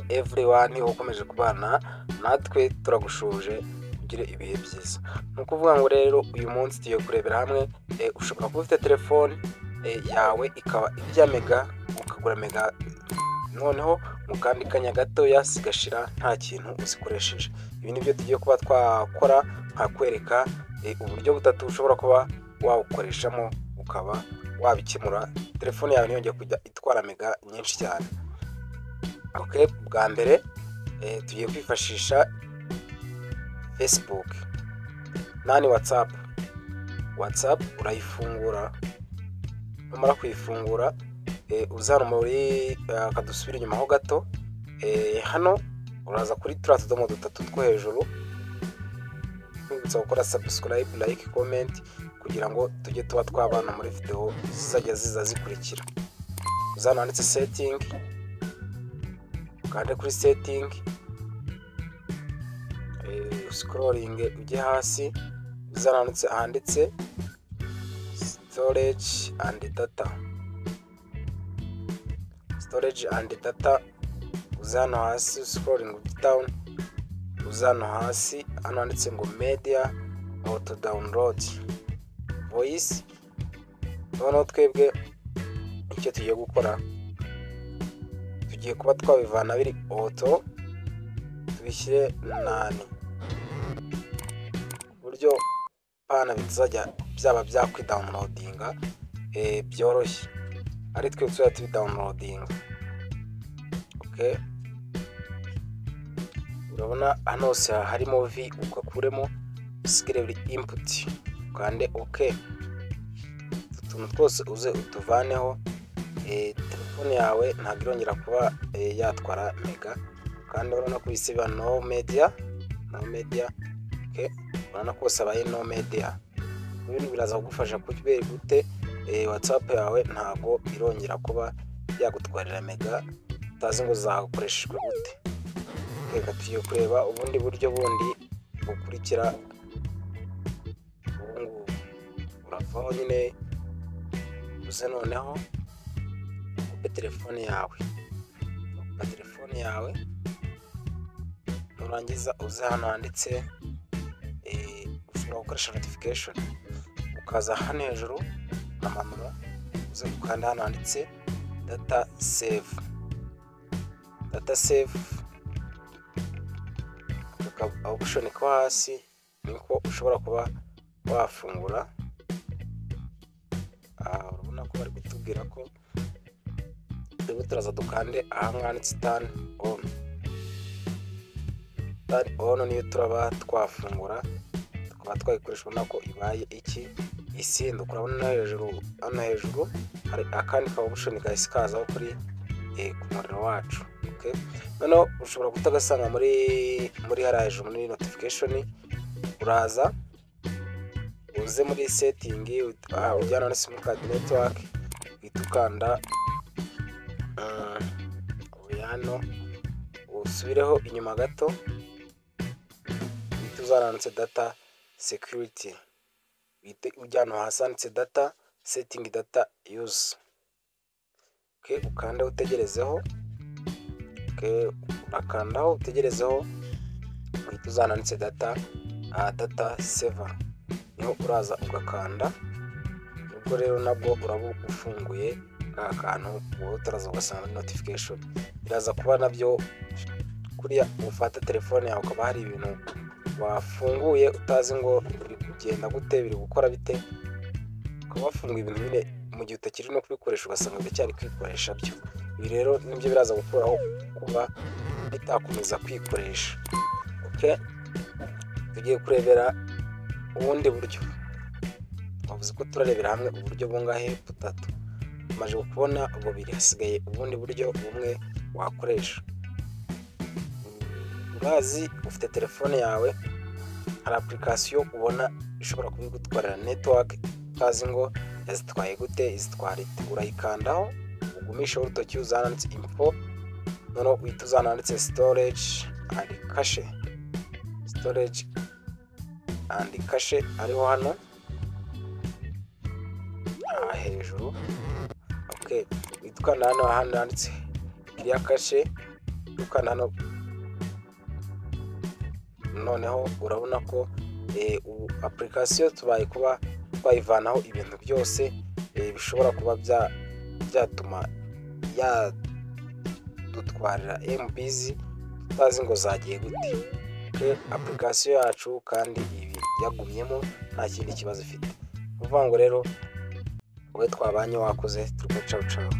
everyone ukomeje kubana natwe turagushuje ugire ibihe byiza. Nuko kuvuga ngo rero uyu munsi tugiye kurebera hamwe ushobora kuba ufite telefone yawe ikaba irya mega ukagura mega noneho mu kandi kanya gato sigashira nta kintu uzikoresheje. Ibi nibyo tugiye kuba twakora nkakwereka uburyo butatu ushobora kuba wawukoreshamo ukaba wabikemura telefone yawe ntiyongeye kujya itwara mega nyinshi cyane. Okay, bwa mbere tugiye kwifashisha Facebook nani WhatsApp urayifungura, numara kuyifungura uzana muri akadusubira inyuma ho gato, hano uraza kuri turiya tudomo dutatu two hejuru kwibutsa gukora subscribe, like, comment kugira ngo tujye tuba twabana muri video zizajya ziza zikurikira. Uzana handitse setting, ukande kuri setting, scrolling ujye hasi, uzana handitse storage and data, uzana hasi scrolling down, uzana hasi hano handitse ngo media auto download voice. Noneho twebwe icyo tugiye gukora tugiye kuba twabivana biri auto tubishyire nani buryo pana bizajya byaba byakwidownloadinga byoroshye ari twe tuzajya tubidownloadinga. Okay, urabona hano hose harimo v ugakuremo usigire buri input kandi okay, utuntu twose uze utuvaneho. Telefone yawe ntabwo irongera kuba yatwara mega kandi urabona ko bisiba no media. Okay, urabona ko sabaye no media. Ibintu biraza kugufasha kubera gute WhatsApp yawe ntabwo irongera kuba yagutwarira mega utazi ngo zakoreshejwe gute. Reka tugiye kureba ubundi buryo bundi bukurikira. Ubungu uravaho nyine uze noneho upe telefone yawe, nurangiza uze hano handitse ushobora gukoresha notification, ukaza hano hejuru amanura uze gukanda hano handitse data save, option ko hasi niko ushobora kuba wafungura. Urabona ko bari kutubwira ko turaza dukande aha handitse turn on niyo turaba twafungura tukaba twayikoresha nako ibaye iki isinduka. Urabona hano hejuru hari akandi ka option gahise kazaho kuri ku muriro wacu. Okay, noneho ushobora kutagasanga muri hariya hejuru muri notification, uraza uze muri setting ujyana na sim card network ukanda hano usubireho inyuma gato uzaranditse data security, ujyana hasi handitse data setting data use. Okay, ukanda utegerezeho. Okay, urakandaho utegerezeho uhita uzananditse data saver, niho uraza ugakanda. Ubwo rero nabwo uraba ufunguye akantu wowe utaraza ugasanga muri notification. Biraza kuba nabyo kuriya ufata telefone yawe ukaba hari ibintu wafunguye utazi ngo biri kugenda gute, biri gukora bite, ukaba wafunguye ibintu bine mu gihe utakiri no kubikoresha ugasanga biracyari kwikoresha byo. Ibi rero nibyo biraza gukuraho kuba bitakomeza kwikoresha. Okay, tugiye kurebera ubundi buryo. Bavuze ko turarebera hamwe uburyo bungahe butatu. Tumaze kubona bubiri, hasigaye ubundi buryo bumwe wakoresha. Urazi ufite telefone yawe hari application ubona ishobora kubigutwarira network utazi ngo yazitwaye gute, izitwara ite. Urayikandaho ugumisha urutoki uzananditse info, noneho uhita uzananditse storage and cache ariho hano hejuru. Okay, witwa hano handitse clear cache ukanda hano noneho urabona ko ubu application tubaye kuba twayivanaho ibintu byose bishobora kuba byatuma yadutwarira MBs tutazi ngo zagiye gute. Application yacu kandi ibi yagumyemo nta kindi kibazo ifite. Uvuga ngo rero wowe twabanye wakoze, turiko ciao ciao.